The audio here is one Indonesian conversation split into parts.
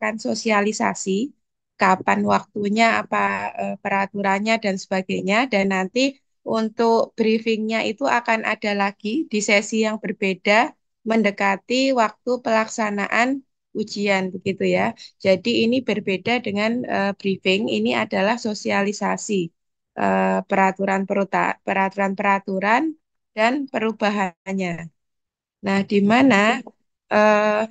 akan sosialisasi kapan waktunya, apa peraturannya dan sebagainya. Dan nanti untuk briefingnya itu akan ada lagi di sesi yang berbeda mendekati waktu pelaksanaan ujian begitu ya. Jadi ini berbeda dengan briefing, ini adalah sosialisasi peraturan-peraturan dan perubahannya. Nah, di mana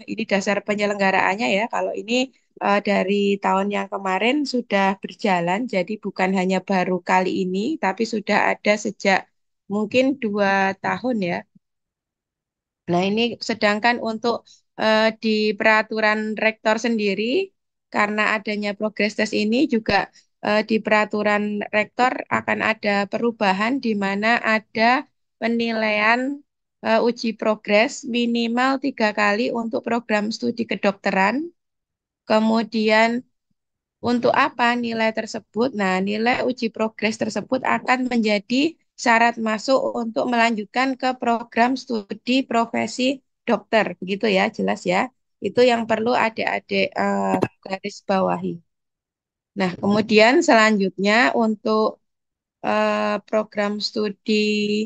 ini dasar penyelenggaraannya ya. Kalau ini dari tahun yang kemarin sudah berjalan, jadi bukan hanya baru kali ini, tapi sudah ada sejak mungkin 2 tahun ya. Nah, ini sedangkan untuk di peraturan rektor sendiri, karena adanya progress test ini juga di peraturan rektor akan ada perubahan di mana ada penilaian uji progres minimal 3 kali untuk program studi kedokteran. Kemudian untuk apa nilai tersebut? Nah, nilai uji progres tersebut akan menjadi syarat masuk untuk melanjutkan ke program studi profesi dokter. Begitu ya, jelas ya. Itu yang perlu adik-adik garis bawahi. Nah, kemudian selanjutnya untuk program studi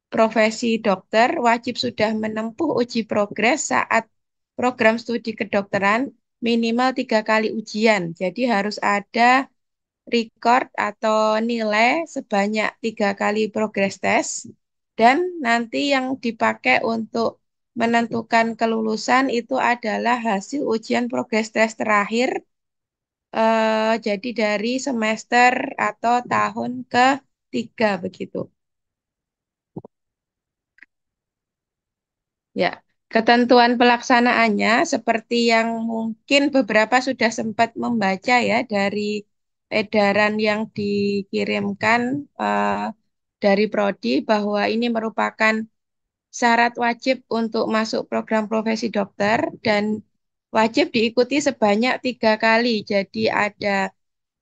profesi dokter wajib sudah menempuh uji progres saat program studi kedokteran minimal 3 kali ujian. Jadi harus ada record atau nilai sebanyak 3 kali progress test dan nanti yang dipakai untuk menentukan kelulusan itu adalah hasil ujian progress test terakhir jadi dari semester atau tahun ketiga begitu. Ya, ketentuan pelaksanaannya seperti yang mungkin beberapa sudah sempat membaca ya dari edaran yang dikirimkan dari Prodi bahwa ini merupakan syarat wajib untuk masuk program profesi dokter dan wajib diikuti sebanyak 3 kali. Jadi ada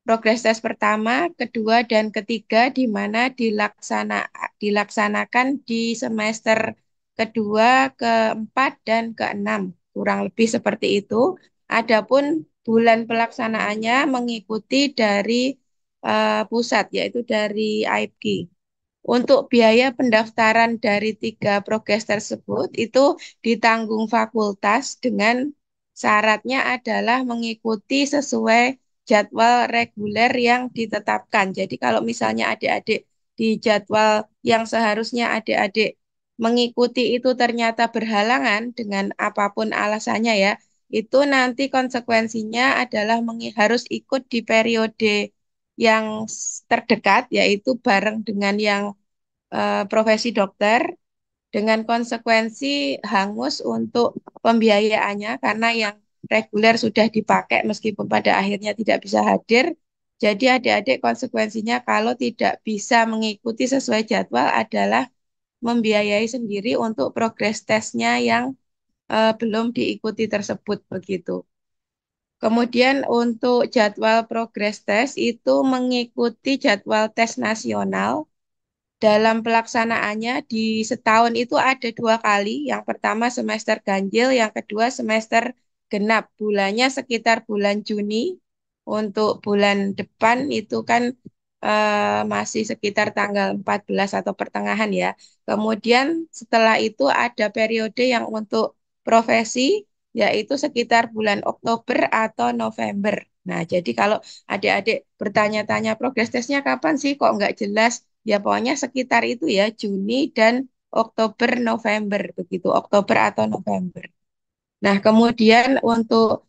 progres tes pertama, kedua, dan ketiga di mana dilaksanakan di semester kedua, keempat, dan keenam. Kurang lebih seperti itu. Adapun bulan pelaksanaannya mengikuti dari pusat, yaitu dari AIPG. Untuk biaya pendaftaran dari 3 progres tersebut itu ditanggung fakultas dengan syaratnya adalah mengikuti sesuai jadwal reguler yang ditetapkan. Jadi kalau misalnya adik-adik di jadwal yang seharusnya adik-adik mengikuti itu ternyata berhalangan dengan apapun alasannya ya, itu nanti konsekuensinya adalah harus ikut di periode yang terdekat, yaitu bareng dengan yang profesi dokter dengan konsekuensi hangus untuk pembiayaannya karena yang reguler sudah dipakai meskipun pada akhirnya tidak bisa hadir. Jadi adik-adik konsekuensinya kalau tidak bisa mengikuti sesuai jadwal adalah membiayai sendiri untuk progres tesnya yang belum diikuti tersebut begitu. Kemudian untuk jadwal progres tes itu mengikuti jadwal tes nasional dalam pelaksanaannya di setahun itu ada 2 kali. Yang pertama semester ganjil, yang kedua semester genap. Bulannya sekitar bulan Juni. Untuk bulan depan itu kan masih sekitar tanggal 14 atau pertengahan ya. Kemudian setelah itu ada periode yang untuk profesi, yaitu sekitar bulan Oktober atau November. Nah, jadi kalau adik-adik bertanya-tanya progres tesnya kapan sih kok nggak jelas, ya pokoknya sekitar itu ya, Juni dan Oktober, November, begitu, Oktober atau November. Nah, kemudian untuk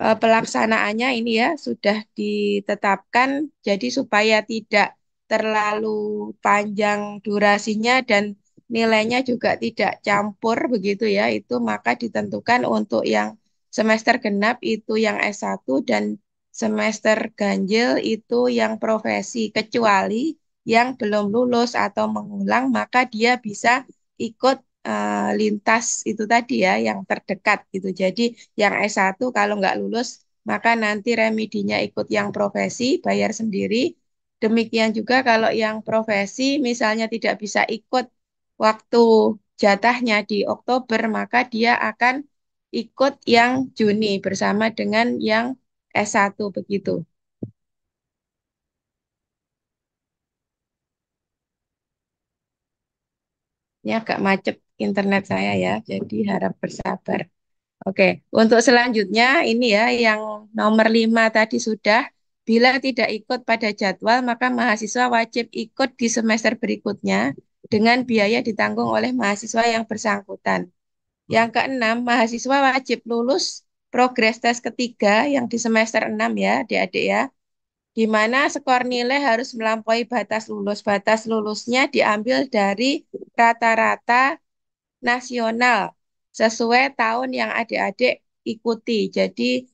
pelaksanaannya ini ya sudah ditetapkan, jadi supaya tidak terlalu panjang durasinya dan nilainya juga tidak campur begitu ya, itu maka ditentukan untuk yang semester genap itu yang S1 dan semester ganjil itu yang profesi, kecuali yang belum lulus atau mengulang, maka dia bisa ikut lintas itu tadi ya, yang terdekat gitu. Jadi yang S1 kalau nggak lulus, maka nanti remedinya ikut yang profesi, bayar sendiri. Demikian juga kalau yang profesi misalnya tidak bisa ikut waktu jatahnya di Oktober, maka dia akan ikut yang Juni bersama dengan yang S1 begitu. Ini agak macet internet saya ya, jadi harap bersabar. Oke, untuk selanjutnya ini ya yang nomor 5 tadi sudah. Bila tidak ikut pada jadwal, maka mahasiswa wajib ikut di semester berikutnya dengan biaya ditanggung oleh mahasiswa yang bersangkutan. Yang keenam, mahasiswa wajib lulus progres tes ketiga yang di semester 6 ya, adik-adik ya, di mana skor nilai harus melampaui batas lulus. Batas lulusnya diambil dari rata-rata nasional sesuai tahun yang adik-adik ikuti. Jadi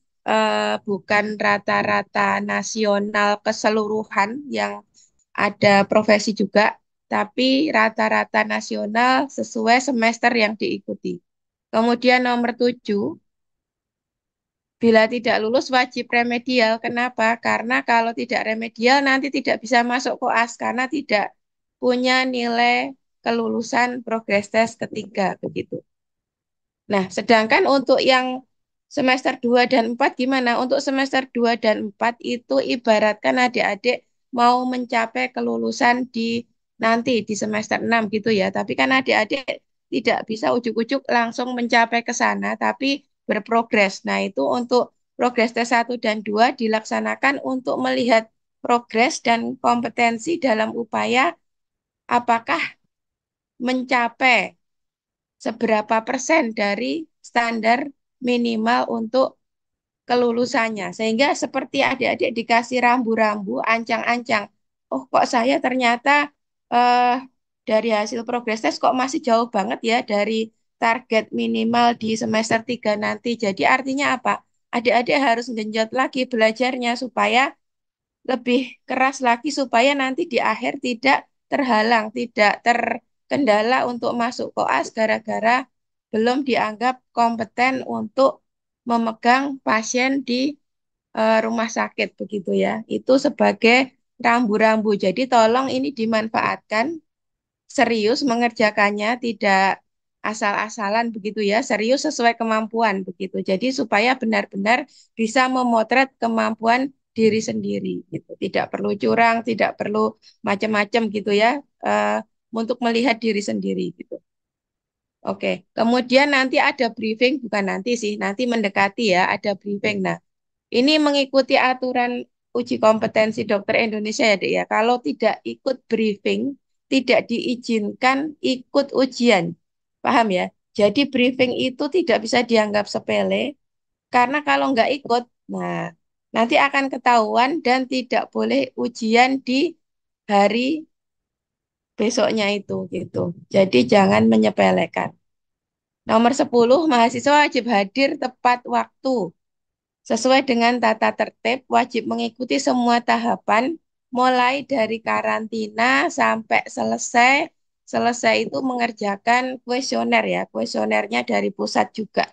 bukan rata-rata nasional keseluruhan yang ada profesi juga, tapi rata-rata nasional sesuai semester yang diikuti. Kemudian nomor 7, bila tidak lulus wajib remedial. Kenapa? Karena kalau tidak remedial nanti tidak bisa masuk koas karena tidak punya nilai kelulusan progres tes ketiga begitu. Nah, sedangkan untuk yang semester 2 dan 4 gimana? Untuk semester 2 dan 4 itu ibaratkan adik-adik mau mencapai kelulusan di nanti di semester 6 gitu ya. Tapi kan adik-adik tidak bisa ujuk-ujuk langsung mencapai ke sana, tapi berprogres. Nah, itu untuk progres T1 dan 2 dilaksanakan untuk melihat progres dan kompetensi dalam upaya apakah mencapai seberapa persen dari standar minimal untuk kelulusannya. Sehingga seperti adik-adik dikasih rambu-rambu, ancang-ancang. Oh, kok saya ternyata eh, dari hasil progres tes kok masih jauh banget ya dari target minimal di semester 3 nanti. Jadi artinya apa? Adik-adik harus genjot lagi belajarnya supaya lebih keras lagi supaya nanti di akhir tidak terhalang, tidak terkendala untuk masuk koas gara-gara belum dianggap kompeten untuk memegang pasien di rumah sakit begitu ya. Itu sebagai rambu-rambu. Jadi tolong ini dimanfaatkan serius mengerjakannya, tidak asal-asalan begitu ya, serius sesuai kemampuan begitu. Jadi supaya benar-benar bisa memotret kemampuan diri sendiri gitu. Tidak perlu curang, tidak perlu macam-macam gitu ya, untuk melihat diri sendiri gitu. Oke, kemudian nanti ada briefing, bukan nanti sih, nanti mendekati ya, ada briefing. Nah, ini mengikuti aturan uji kompetensi dokter Indonesia ya, Dek ya. Kalau tidak ikut briefing, tidak diizinkan ikut ujian. Paham ya? Jadi briefing itu tidak bisa dianggap sepele, karena kalau nggak ikut, nah nanti akan ketahuan dan tidak boleh ujian di hari besoknya itu gitu. Jadi jangan menyepelekan. Nomor 10, mahasiswa wajib hadir tepat waktu. Sesuai dengan tata tertib, wajib mengikuti semua tahapan, mulai dari karantina sampai selesai. Selesai itu mengerjakan kuesioner ya, kuesionernya dari pusat juga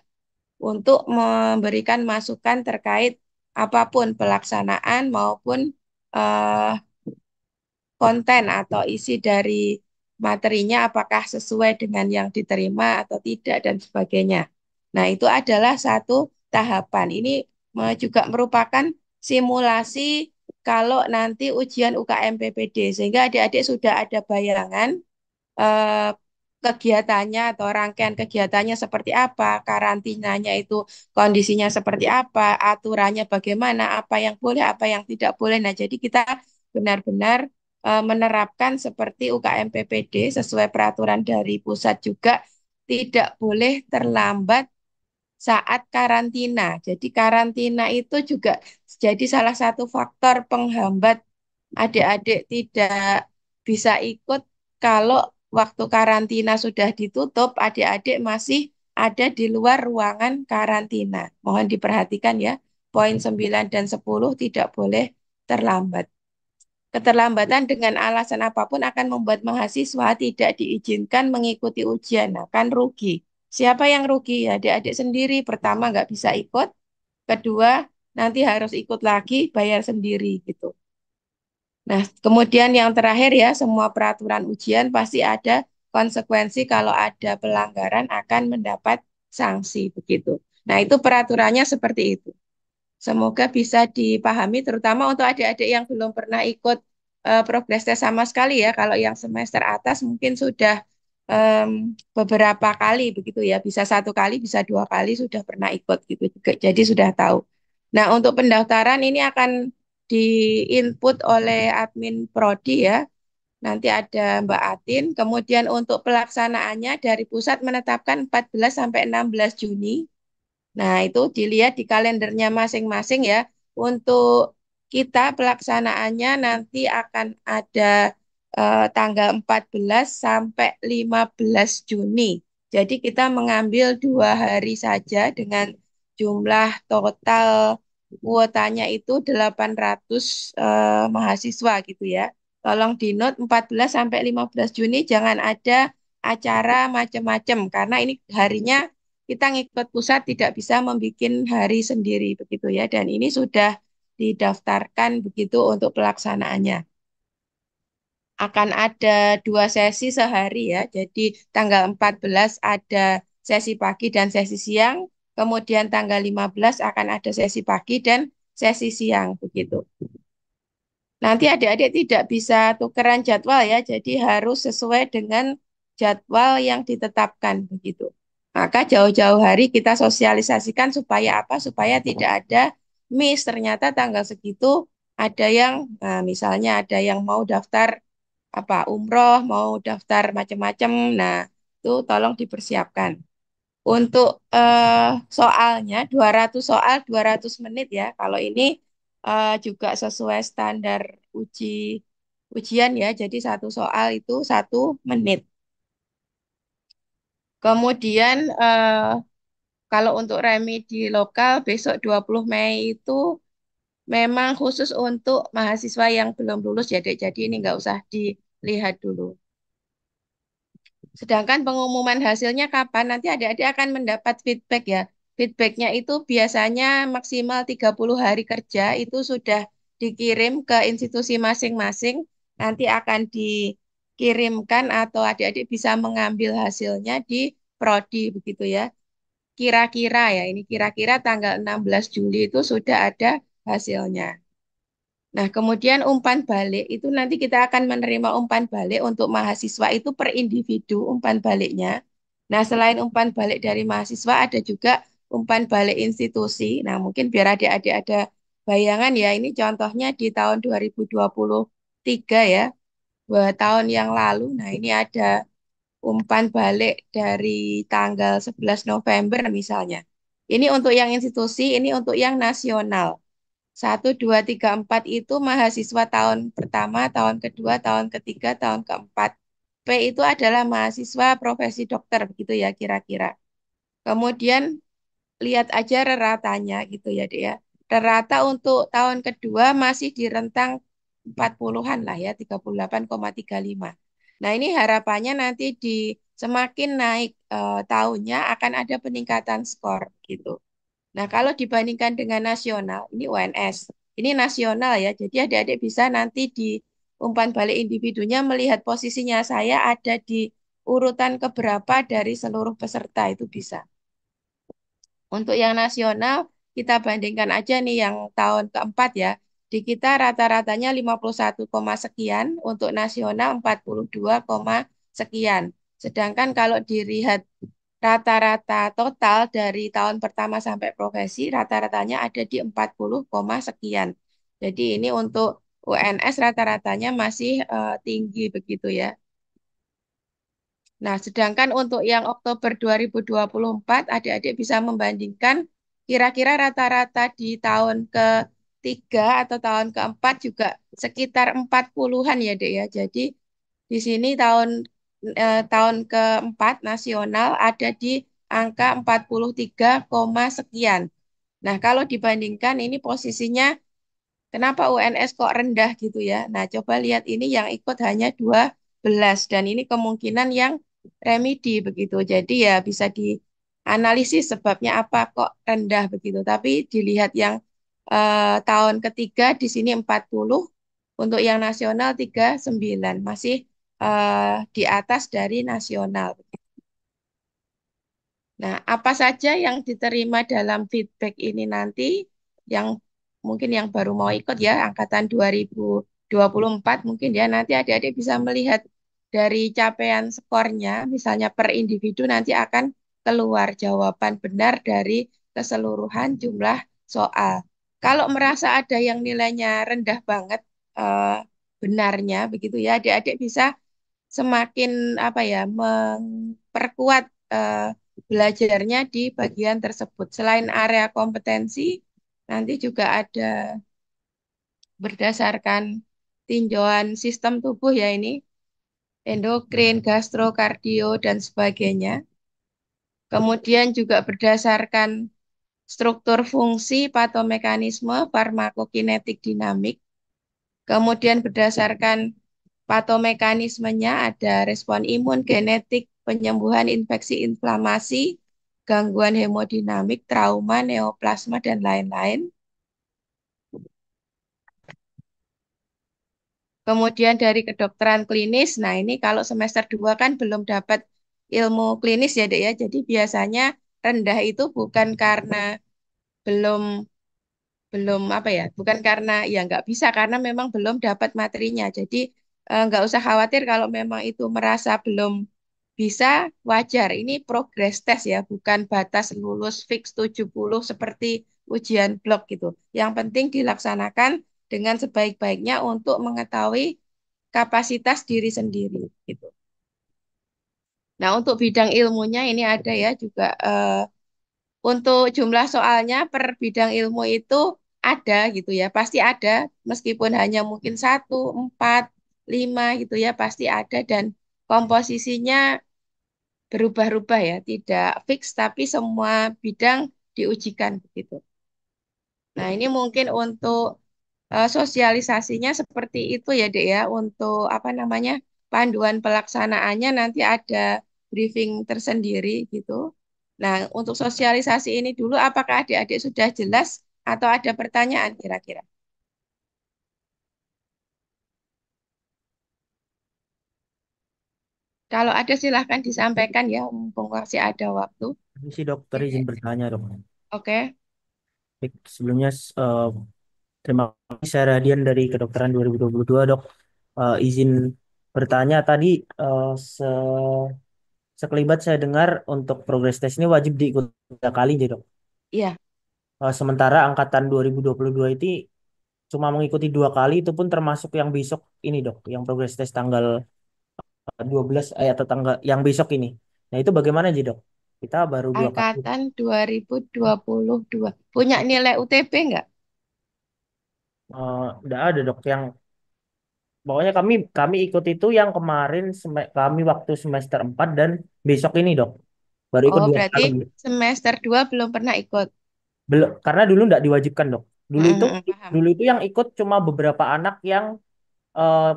untuk memberikan masukan terkait apapun pelaksanaan maupun eh, konten atau isi dari materinya apakah sesuai dengan yang diterima atau tidak dan sebagainya. Nah, itu adalah satu tahapan. Ini juga merupakan simulasi kalau nanti ujian UKM PPD sehingga adik-adik sudah ada bayangan eh, kegiatannya atau rangkaian kegiatannya seperti apa, karantinanya itu kondisinya seperti apa, aturannya bagaimana, apa yang boleh, apa yang tidak boleh. Nah, jadi kita benar-benar menerapkan seperti UKM PPD sesuai peraturan dari pusat juga tidak boleh terlambat saat karantina. Jadi karantina itu juga jadi salah satu faktor penghambat adik-adik tidak bisa ikut kalau waktu karantina sudah ditutup, adik-adik masih ada di luar ruangan karantina. Mohon diperhatikan ya, poin 9 dan 10 tidak boleh terlambat. Keterlambatan dengan alasan apapun akan membuat mahasiswa tidak diizinkan mengikuti ujian, akan rugi. Siapa yang rugi? Ya, adik-adik sendiri. Pertama, nggak bisa ikut. Kedua, nanti harus ikut lagi, bayar sendiri gitu. Nah, kemudian yang terakhir ya, semua peraturan ujian pasti ada konsekuensi kalau ada pelanggaran akan mendapat sanksi begitu. Nah, itu peraturannya seperti itu. Semoga bisa dipahami, terutama untuk adik-adik yang belum pernah ikut progres tes sama sekali ya. Kalau yang semester atas mungkin sudah beberapa kali begitu ya, bisa satu kali, bisa dua kali sudah pernah ikut gitu juga. Jadi sudah tahu. Nah, untuk pendaftaran ini akan diinput oleh admin prodi ya. Nanti ada Mbak Atin. Kemudian untuk pelaksanaannya dari pusat menetapkan 14 sampai 16 Juni. Nah, itu dilihat di kalendernya masing-masing ya. Untuk kita pelaksanaannya nanti akan ada tanggal 14 sampai 15 Juni. Jadi kita mengambil 2 hari saja dengan jumlah total kuotanya itu 800 mahasiswa gitu ya. Tolong di note 14 sampai 15 Juni jangan ada acara macam-macam karena ini harinya kita ngikut pusat tidak bisa membuat hari sendiri begitu ya dan ini sudah didaftarkan begitu untuk pelaksanaannya. Akan ada 2 sesi sehari ya. Jadi tanggal 14 ada sesi pagi dan sesi siang, kemudian tanggal 15 akan ada sesi pagi dan sesi siang begitu. Nanti adik-adik tidak bisa tukeran jadwal ya, jadi harus sesuai dengan jadwal yang ditetapkan begitu. Maka jauh-jauh hari kita sosialisasikan supaya apa? Supaya tidak ada miss. Ternyata tanggal segitu ada yang, nah, misalnya ada yang mau daftar apa umroh, mau daftar macam-macam. Nah, itu tolong dipersiapkan. Untuk soalnya 200 soal 200 menit ya. Kalau ini juga sesuai standar uji ujian ya. Jadi satu soal itu 1 menit. Kemudian kalau untuk remedi lokal besok 20 Mei itu memang khusus untuk mahasiswa yang belum lulus ya, Dek. Jadi ini nggak usah dilihat dulu. Sedangkan pengumuman hasilnya kapan? Nanti adik-adik akan mendapat feedback ya. Feedbacknya itu biasanya maksimal 30 hari kerja itu sudah dikirim ke institusi masing-masing. Nanti akan dikirimkan atau adik-adik bisa mengambil hasilnya di prodi begitu ya. Kira-kira ya, ini kira-kira tanggal 16 Juli itu sudah ada hasilnya. Nah, kemudian umpan balik itu nanti kita akan menerima umpan balik untuk mahasiswa itu per individu umpan baliknya. Nah, selain umpan balik dari mahasiswa ada juga umpan balik institusi. Nah, mungkin biar adik-adik ada bayangan ya, ini contohnya di tahun 2023 ya, 2 tahun yang lalu. Nah, ini ada umpan balik dari tanggal 11 November misalnya. Ini untuk yang institusi, ini untuk yang nasional. 1, 2, 3, 4 itu mahasiswa tahun pertama, tahun kedua, tahun ketiga, tahun keempat. P itu adalah mahasiswa profesi dokter, begitu ya kira-kira. Kemudian lihat aja reratanya gitu ya, Dek ya. Rata untuk tahun kedua masih di rentang 40-an lah ya, 38,35. Nah, ini harapannya nanti di semakin naik tahunnya akan ada peningkatan skor gitu. Nah, kalau dibandingkan dengan nasional, ini UNS. Ini nasional ya, jadi adik-adik bisa nanti di umpan balik individunya melihat posisinya saya ada di urutan keberapa dari seluruh peserta itu bisa. Untuk yang nasional, kita bandingkan aja nih yang tahun keempat ya. Di kita rata-ratanya 51, sekian, untuk nasional 42, sekian. Sedangkan kalau dilihat rata-rata total dari tahun pertama sampai profesi, rata-ratanya ada di 40, sekian. Jadi ini untuk UNS rata-ratanya masih tinggi begitu ya. Nah, sedangkan untuk yang Oktober 2024, adik-adik bisa membandingkan kira-kira rata-rata di tahun ketiga atau tahun keempat juga sekitar 40-an ya, Dek ya. Jadi di sini tahun keempat nasional ada di angka 43, sekian. Nah, kalau dibandingkan ini posisinya kenapa UNS kok rendah gitu ya? Nah, coba lihat ini yang ikut hanya 12 dan ini kemungkinan yang remedi begitu. Jadi ya bisa dianalisis sebabnya apa kok rendah begitu. Tapi dilihat yang tahun ketiga di sini 40, untuk yang nasional 39 masih di atas dari nasional. Nah, apa saja yang diterima dalam feedback ini nanti yang mungkin yang baru mau ikut ya angkatan 2024 mungkin ya nanti adik-adik bisa melihat dari capaian skornya misalnya per individu nanti akan keluar jawaban benar dari keseluruhan jumlah soal. Kalau merasa ada yang nilainya rendah banget eh, benarnya begitu ya adik-adik bisa semakin apa ya memperkuat belajarnya di bagian tersebut. Selain area kompetensi, nanti juga ada berdasarkan tinjauan sistem tubuh ya ini, endokrin, gastro, kardio, dan sebagainya. Kemudian juga berdasarkan struktur fungsi, patomekanisme, farmakokinetik dinamik. Kemudian berdasarkan patomekanismenya ada respon imun, genetik, penyembuhan infeksi inflamasi, gangguan hemodinamik, trauma, neoplasma, dan lain-lain. Kemudian dari kedokteran klinis, nah ini kalau semester 2 kan belum dapat ilmu klinis ya Dek ya, jadi biasanya rendah itu bukan karena belum belum apa ya, bukan karena ya nggak bisa, karena memang belum dapat materinya. Jadi nggak usah khawatir kalau memang itu merasa belum bisa, wajar. Ini progress test ya, bukan batas lulus fix 70 seperti ujian blok gitu. Yang penting dilaksanakan dengan sebaik-baiknya untuk mengetahui kapasitas diri sendiri gitu. Nah, untuk bidang ilmunya ini ada ya juga untuk jumlah soalnya per bidang ilmu itu ada gitu ya, pasti ada meskipun hanya mungkin satu, empat, lima gitu ya, pasti ada dan komposisinya berubah-ubah ya, tidak fix tapi semua bidang diujikan begitu. Nah, ini mungkin untuk sosialisasinya seperti itu ya, Dek ya. Untuk apa namanya? Panduan pelaksanaannya nanti ada briefing tersendiri gitu. Nah, untuk sosialisasi ini dulu apakah adik-adik sudah jelas atau ada pertanyaan kira-kira? Kalau ada silahkan disampaikan ya, mumpung masih ada waktu. Permisi dokter izin Dek. bertanya dok. Oke, Baik, sebelumnya terima kasih saya Radian dari kedokteran 2022 dok. Izin bertanya tadi eh, se sekelibat saya dengar untuk progress test ini wajib diikuti 3 kali jadi dok. iya, Sementara angkatan 2022 ini cuma mengikuti 2 kali itu pun termasuk yang besok ini dok, yang progress test tanggal 12 atau tanggal yang besok ini. Nah itu bagaimana jadi dok? Kita baru 2 kali. angkatan 2022. Punya nilai UTB nggak? Nggak ada dok yang pokoknya kami kami ikut itu yang kemarin kami waktu semester 4 dan besok ini dok. Baru ikut Oh, dua berarti kali. semester 2 belum pernah ikut. Belum karena dulu nggak diwajibkan dok. Dulu itu Paham. dulu itu yang ikut cuma beberapa anak yang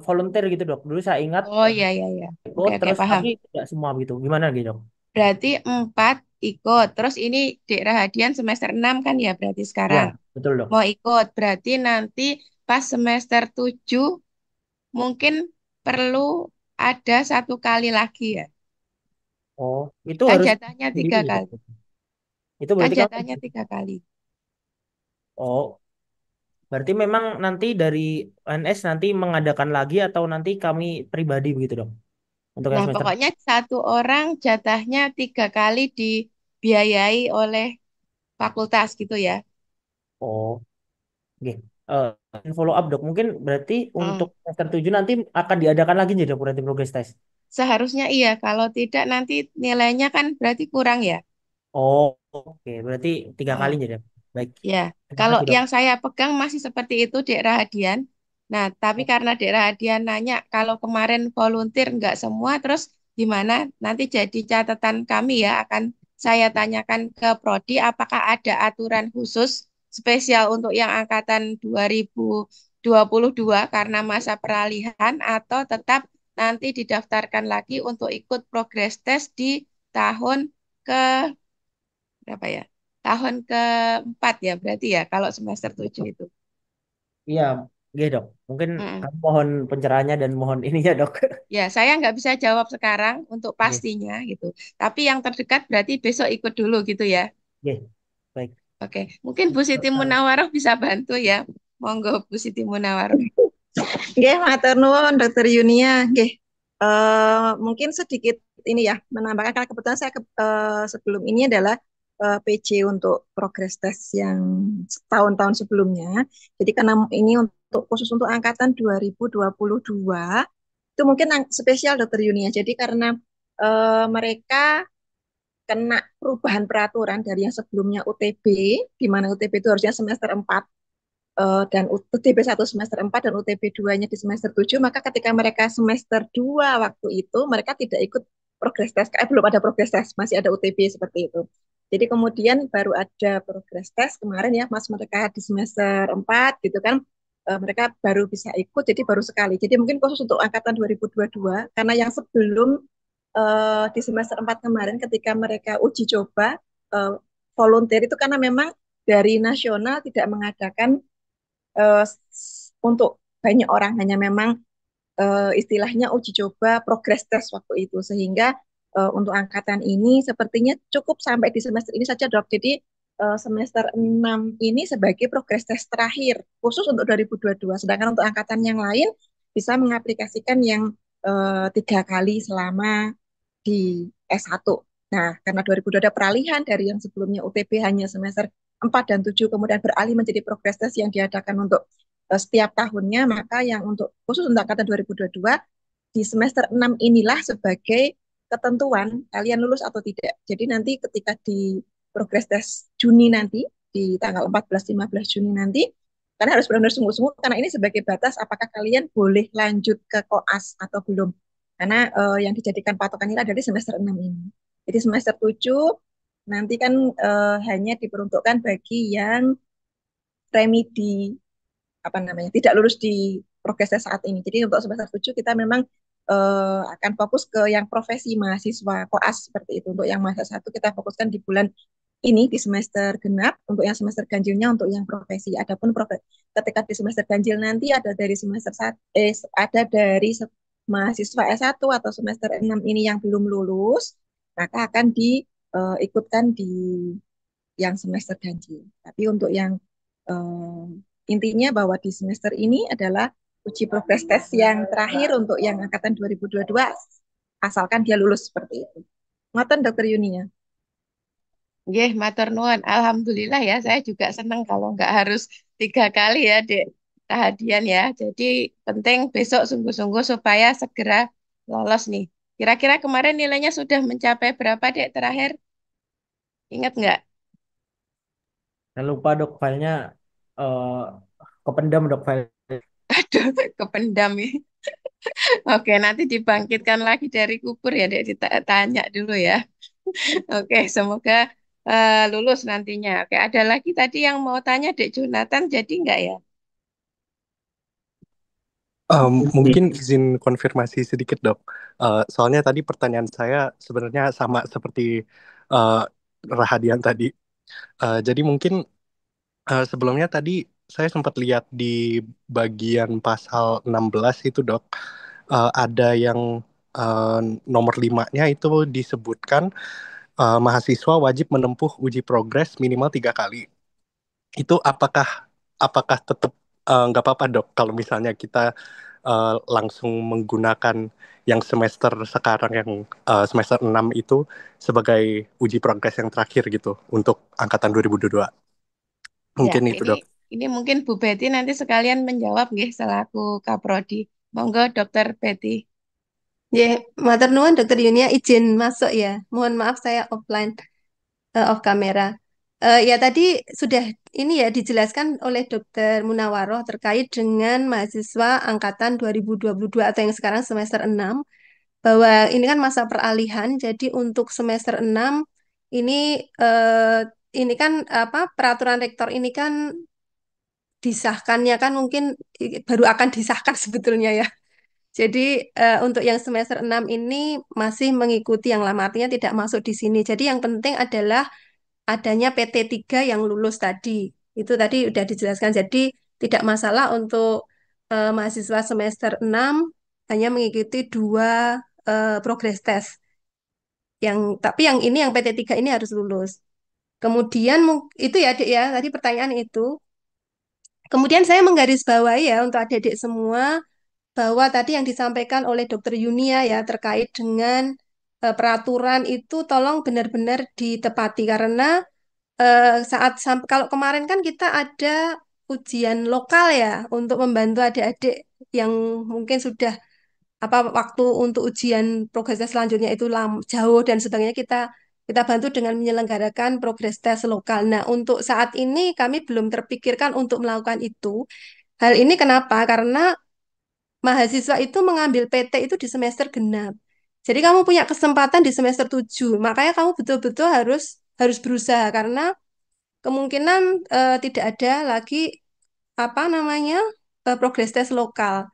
volunteer gitu dok. Dulu saya ingat Oh, iya, iya, iya. Oke, ikut oke, terus paham. tapi tidak semua gitu. Gimana gitu dok? Berarti 4 ikut. Terus ini Dek Rahadian semester 6 kan ya berarti Iya sekarang. betul dok. Mau ikut. Berarti nanti pas semester 7 mungkin perlu ada 1 kali lagi ya. Oh itu Kan harus jatahnya sendiri tiga ya dok. kali. Itu Kan berarti kamu. jatahnya 3 kali. Oh berarti memang nanti dari NS nanti mengadakan lagi atau nanti kami pribadi begitu dok untuk yang Nah, semester. pokoknya satu orang jatahnya 3 kali dibiayai oleh fakultas gitu ya. Oh. Oke. Eh, Follow up dok, mungkin berarti untuk Hmm. semester 7 nanti akan diadakan lagi nih dok, berarti progress test. Seharusnya iya, kalau tidak nanti nilainya kan berarti kurang ya. Oh, oke, berarti 3 kali Hmm. nih dok. Baik, Ya, terima kalau kasih dok. yang saya pegang masih seperti itu Dek Rahadian. Nah, tapi karena Dek Rahadian nanya kalau kemarin volunteer nggak semua, terus gimana? Nanti jadi catatan kami ya, akan saya tanyakan ke Prodi apakah ada aturan khusus spesial untuk yang angkatan 2022 karena masa peralihan atau tetap nanti didaftarkan lagi untuk ikut progress test di tahun ke berapa ya? Tahun keempat ya berarti ya kalau semester 7 itu. Iya, Oke, Dok. Mungkin Mm. kami mohon pencerahannya dan mohon ininya, Dok. Ya, saya nggak bisa jawab sekarang untuk Oke, pastinya gitu. Tapi yang terdekat berarti besok ikut dulu gitu ya. oke. Baik. Oke, mungkin Bu Siti Munawaroh bisa bantu ya. Monggo Bu Siti Munawaroh. Nggih, matur nuwun Dokter Yunia. Nggih. Mungkin sedikit ini ya menambahkan karena kebetulan saya sebelum ini adalah PJ untuk progress test yang tahun-tahun sebelumnya. Jadi karena ini untuk khusus untuk angkatan 2022 itu mungkin spesial Dokter Yunia. Jadi karena mereka kena perubahan peraturan dari yang sebelumnya UTB, di mana UTB itu harusnya semester 4 dan UTB 1 semester 4 dan UTB 2-nya di semester 7, maka ketika mereka semester 2 waktu itu, mereka tidak ikut progress test, belum ada progress test, masih ada UTB seperti itu. Jadi kemudian baru ada progress test kemarin ya, Mas mereka di semester 4 gitu kan, mereka baru bisa ikut, jadi baru sekali. Jadi mungkin khusus untuk angkatan 2022, karena yang sebelum di semester 4 kemarin ketika mereka uji coba uh, volunteer itu karena memang dari nasional tidak mengadakan uh, untuk banyak orang, hanya memang istilahnya uji coba progress test waktu itu, sehingga untuk angkatan ini sepertinya cukup sampai di semester ini saja dok. Jadi semester 6 ini sebagai progress test terakhir khusus untuk 2022, sedangkan untuk angkatan yang lain bisa mengaplikasikan yang 3 kali selama di S1. Nah, karena 2002 ada peralihan dari yang sebelumnya UTB hanya semester 4 dan 7 kemudian beralih menjadi progress test yang diadakan untuk setiap tahunnya, maka yang untuk khusus untuk angkatan 2022 di semester 6 inilah sebagai ketentuan kalian lulus atau tidak. Jadi nanti ketika di progress test Juni nanti, di tanggal 14-15 Juni nanti, karena harus benar-benar sungguh-sungguh, karena ini sebagai batas apakah kalian boleh lanjut ke koas atau belum. Karena yang dijadikan patokan ini adalah di semester 6 ini. Jadi semester 7 nanti kan hanya diperuntukkan bagi yang remedi apa namanya tidak lulus di progres saat ini. Jadi untuk semester 7 kita memang akan fokus ke yang profesi mahasiswa koas seperti itu. Untuk yang mahasiswa satu kita fokuskan di bulan ini di semester genap, untuk yang semester ganjilnya untuk yang profesi. Adapun ketika di semester ganjil nanti ada dari semester ada dari mahasiswa S1 atau semester 6 ini yang belum lulus, maka akan diikutkan di yang semester ganjil. Tapi untuk yang intinya bahwa di semester ini adalah uji progress test yang terakhir untuk yang angkatan 2022, asalkan dia lulus seperti itu. Ngoten Dokter Yunia. Nggih, matur nuwun. Alhamdulillah ya, saya juga senang kalau nggak harus 3 kali ya, Dek Rahadian ya. Jadi penting besok sungguh-sungguh supaya segera lolos nih. Kira-kira kemarin nilainya sudah mencapai berapa, Dek, terakhir? Ingat nggak? Jangan lupa, Dok, filenya eh, kependam, Dok, file. Aduh, kependam ya. Oke, nanti dibangkitkan lagi dari kubur ya, Dek. Ditanya dulu ya. Oke, semoga lulus nantinya. Oke, ada lagi tadi yang mau tanya, Dek Jonathan, jadi nggak ya? Mungkin izin konfirmasi sedikit dok. Soalnya tadi pertanyaan saya sebenarnya sama seperti uh, Rahadian tadi. Jadi mungkin sebelumnya tadi saya sempat lihat di bagian pasal 16 itu dok, ada yang uh, nomor 5-nya itu disebutkan mahasiswa wajib menempuh uji progres minimal 3 kali. Itu apakah tetap nggak apa-apa dok kalau misalnya kita langsung menggunakan yang semester sekarang yang semester 6 itu sebagai uji progres yang terakhir gitu untuk angkatan 2022. Ya, Mungkin itu dok. ini mungkin Bu Betty nanti sekalian menjawab nggih selaku Kaprodi. Monggo Dokter Betty. Ya, matur nuwun Dokter Yunia izin masuk ya. Mohon maaf saya offline, off kamera. Ya tadi sudah ini ya dijelaskan oleh Dokter Munawaroh terkait dengan mahasiswa angkatan 2022 atau yang sekarang semester 6 bahwa ini kan masa peralihan. Jadi untuk semester 6 ini ini kan apa peraturan rektor ini kan disahkannya kan mungkin baru akan disahkan sebetulnya ya. Jadi untuk yang semester 6 ini masih mengikuti yang lama, artinya tidak masuk di sini. Jadi yang penting adalah adanya PT 3 yang lulus tadi. Itu tadi sudah dijelaskan. Jadi tidak masalah untuk mahasiswa semester 6 hanya mengikuti 2 progress test. Tapi yang ini yang PT3 ini harus lulus. Kemudian itu ya Adik ya, tadi pertanyaan itu. Kemudian saya menggarisbawahi ya untuk adik-adik semua bahwa tadi yang disampaikan oleh Dokter Yunia ya terkait dengan peraturan itu tolong benar-benar ditepati karena kalau kemarin kan kita ada ujian lokal ya untuk membantu adik-adik yang mungkin sudah waktu untuk ujian progres tes selanjutnya itu jauh dan sebagainya kita bantu dengan menyelenggarakan progres tes lokal. Nah, untuk saat ini kami belum terpikirkan untuk melakukan itu. Hal ini kenapa? Karena mahasiswa itu mengambil PT itu di semester genap. Jadi kamu punya kesempatan di semester 7. Makanya kamu betul-betul harus berusaha karena kemungkinan tidak ada lagi apa namanya progres tes lokal.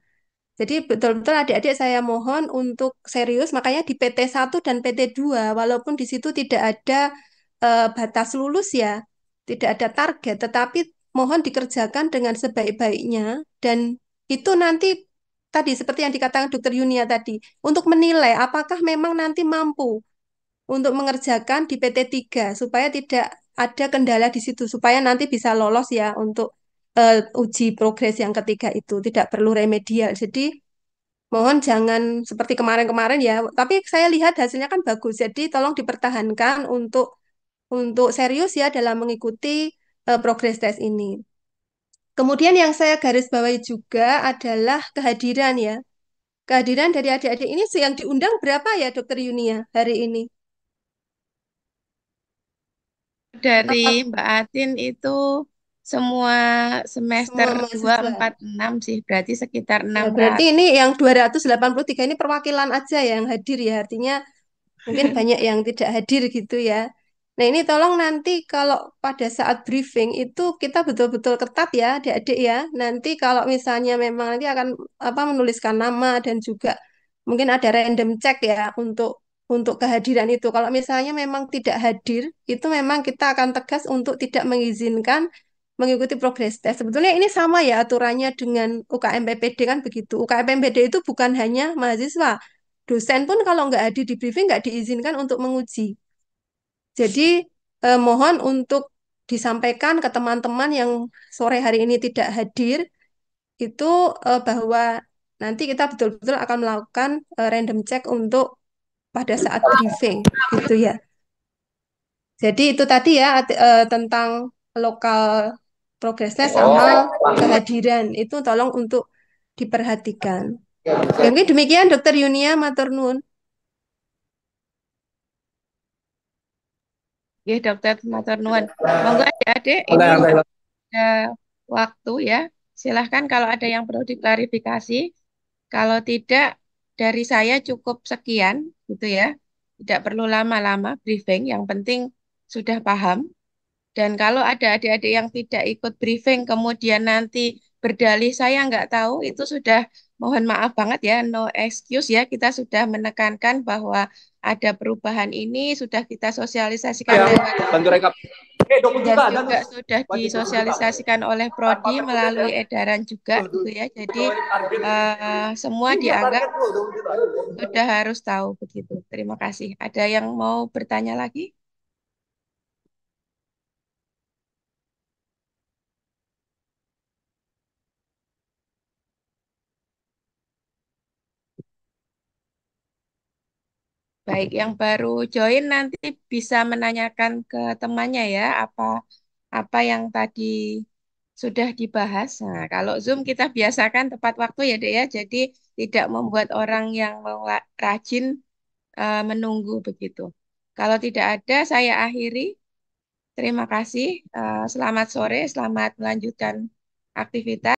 Jadi betul-betul adik-adik saya mohon untuk serius, makanya di PT 1 dan PT 2, walaupun di situ tidak ada batas lulus ya, tidak ada target, tetapi mohon dikerjakan dengan sebaik-baiknya dan itu nanti tadi seperti yang dikatakan Dokter Yunia tadi, untuk menilai apakah memang nanti mampu untuk mengerjakan di PT 3 supaya tidak ada kendala di situ, supaya nanti bisa lolos ya untuk uji progres yang ketiga itu, tidak perlu remedial. Jadi mohon jangan seperti kemarin-kemarin ya. Tapi saya lihat hasilnya kan bagus. Jadi tolong dipertahankan untuk serius ya dalam mengikuti progress test ini. Kemudian yang saya garis bawahi juga adalah kehadiran ya. Kehadiran dari adik-adik ini yang diundang berapa ya Dokter Yunia hari ini? Dari Apa Mbak Atin itu semua semester semua 2, mahasiswa? 4, 6 sih, berarti sekitar Ya, berarti 600. ini yang 283 ini perwakilan aja yang hadir ya. Artinya mungkin banyak yang tidak hadir gitu ya. Nah, ini tolong nanti kalau pada saat briefing itu kita betul-betul ketat ya, adik-adik ya. Nanti kalau misalnya memang nanti akan menuliskan nama dan juga mungkin ada random check ya untuk kehadiran itu. Kalau misalnya memang tidak hadir, itu memang kita akan tegas untuk tidak mengizinkan mengikuti progress test. Sebetulnya ini sama ya aturannya dengan UKM PPD kan begitu. UKM PPD itu bukan hanya mahasiswa, dosen pun kalau nggak hadir di briefing nggak diizinkan untuk menguji. Jadi mohon untuk disampaikan ke teman-teman yang sore hari ini tidak hadir itu bahwa nanti kita betul-betul akan melakukan random check untuk pada saat briefing gitu ya. Jadi itu tadi ya tentang lokal progress test sama kehadiran itu tolong untuk diperhatikan. Ya, mungkin demikian Dokter Yunia matur nuwun. Ya, Dokter Matur Nuwun. Monggo adik-adik, ini ada waktu ya. Silahkan kalau ada yang perlu diklarifikasi. Kalau tidak, dari saya cukup sekian, gitu ya. Tidak perlu lama-lama briefing, yang penting sudah paham. Dan kalau ada adik-adik yang tidak ikut briefing, kemudian nanti berdalih saya nggak tahu, itu sudah mohon maaf banget ya, no excuse ya. Kita sudah menekankan bahwa ada perubahan ini, sudah kita sosialisasikan lewat Bantu rekap. 20 dan juta ada juga mas. sudah Wajib 20 juta. disosialisasikan oleh Tanpa Prodi tertulis melalui ya. edaran juga gitu ya. Jadi Target. semua Ini dianggap target lo 20 juta. sudah harus tahu begitu. Terima kasih. Ada yang mau bertanya lagi? Baik, yang baru join nanti bisa menanyakan ke temannya ya apa apa yang tadi sudah dibahas. Nah, kalau Zoom kita biasakan tepat waktu ya, Dek ya. Jadi tidak membuat orang yang rajin menunggu begitu. Kalau tidak ada, saya akhiri. Terima kasih. Selamat sore, selamat melanjutkan aktivitas.